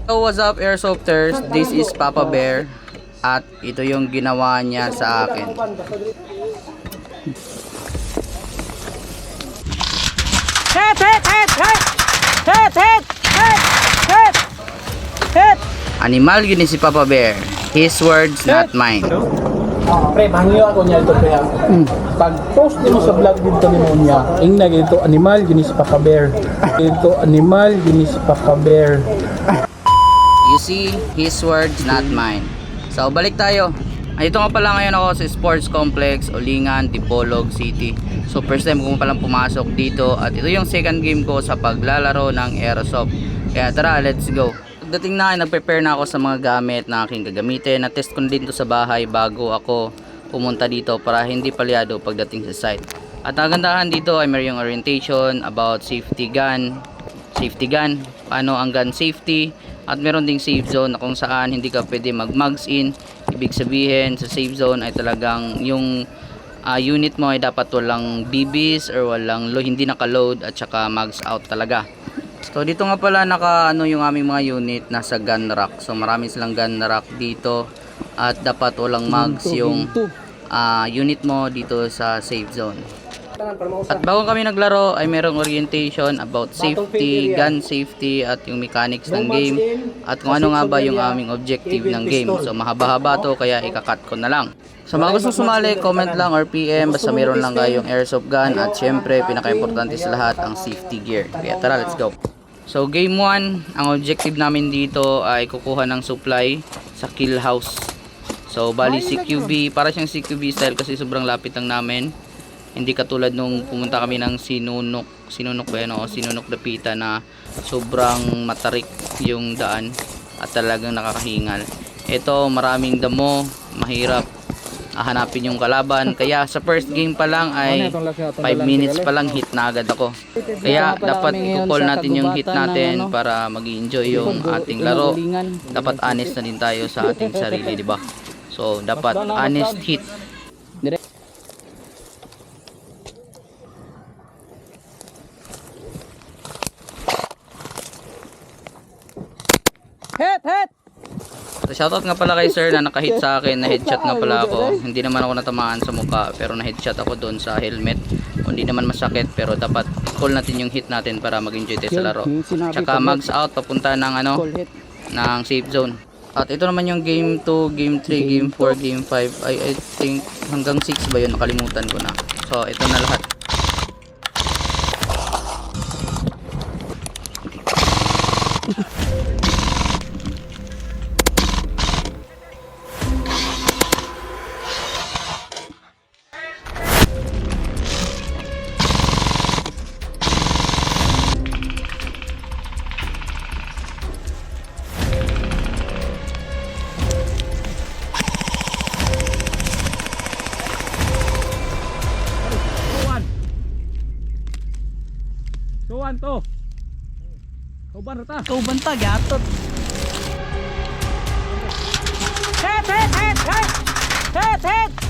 So what's up airsofters, this is Papa Bear at ito yung ginawa niya sa akin. Hit! Hit! Hit! Hit! Hit! Hit! Hit! Hit! Hit! Animal gini si Papa Bear, his words not mine. Pre, bangyo ako niya ito kaya pag post nimo sa vlog dito nimo niya ingna ito animal gini si Papa Bear. Ito animal gini si Papa Bear. You see, his words not mine. So balik tayo. Ito nga pala ngayon ako sa Sports Complex, Ulingan, Dipolog City. So first time ko palang pumasok dito at ito yung second game ko sa paglalaro ng airsoft. Kaya tara, let's go. Pagdating na, nag-prepare na ako sa mga gamit na aking gagamitin. Na-test ko din to sa bahay bago ako pumunta dito para hindi palyado pagdating sa site. At ang gandahan dito ay mayroong orientation about safety gun, paano ang gun safety, at meron ding safe zone na kung saan hindi ka pwede mag-mugs in. Ibig sabihin sa safe zone ay talagang yung unit mo ay dapat walang BBs or walang hindi naka-load at saka mugs out talaga. So dito nga pala yung aming mga unit nasa gun rack. So marami silang gun rack dito at dapat walang mugs yung unit mo dito sa safe zone. At bago kami naglaro ay merong orientation about safety, gun safety at yung mechanics ng game at kung ano nga ba yung aming objective ng game. So mahaba-haba to kaya ikakat ko na lang. So mga gusto sumali, comment lang or PM basta meron lang kayong airsoft gun at syempre pinaka-importante sa lahat ang safety gear. Kaya tara, let's go. So game 1, ang objective namin dito ay kukuha ng supply sa kill house. So bali CQB, para siyang CQB style kasi sobrang lapit lang namin. Hindi katulad nung pumunta kami ng Sinunok ba yan o Sinunok Dapita na sobrang matarik yung daan at talagang nakakahingal. Ito maraming damo, mahirap hanapin yung kalaban. Kaya sa first game pa lang ay 5 minutes pa lang hit na agad ako. Kaya dapat i-call natin yung hit natin para mag-enjoy yung ating laro. Dapat honest na din tayo sa ating sarili, di ba? So dapat honest hit. Hit! Hit! So shoutout nga pala kay sir na nakahit sa akin, na headshot nga pala ako. Hindi naman ako natamaan sa mukha pero na headshot ako doon sa helmet. Hindi naman masakit pero dapat call natin yung hit natin para mag-enjoy tayo sa laro. Tsaka mags out papunta ng ng safe zone. At ito naman yung game 2, game 3, game 4, game 5. I think hanggang 6 ba yun, nakalimutan ko na. So ito na lahat. Tuwan to. Kauban rata. Kauban ta, gatot. Hit! Hit! Hit! Hit! Hit! Hit!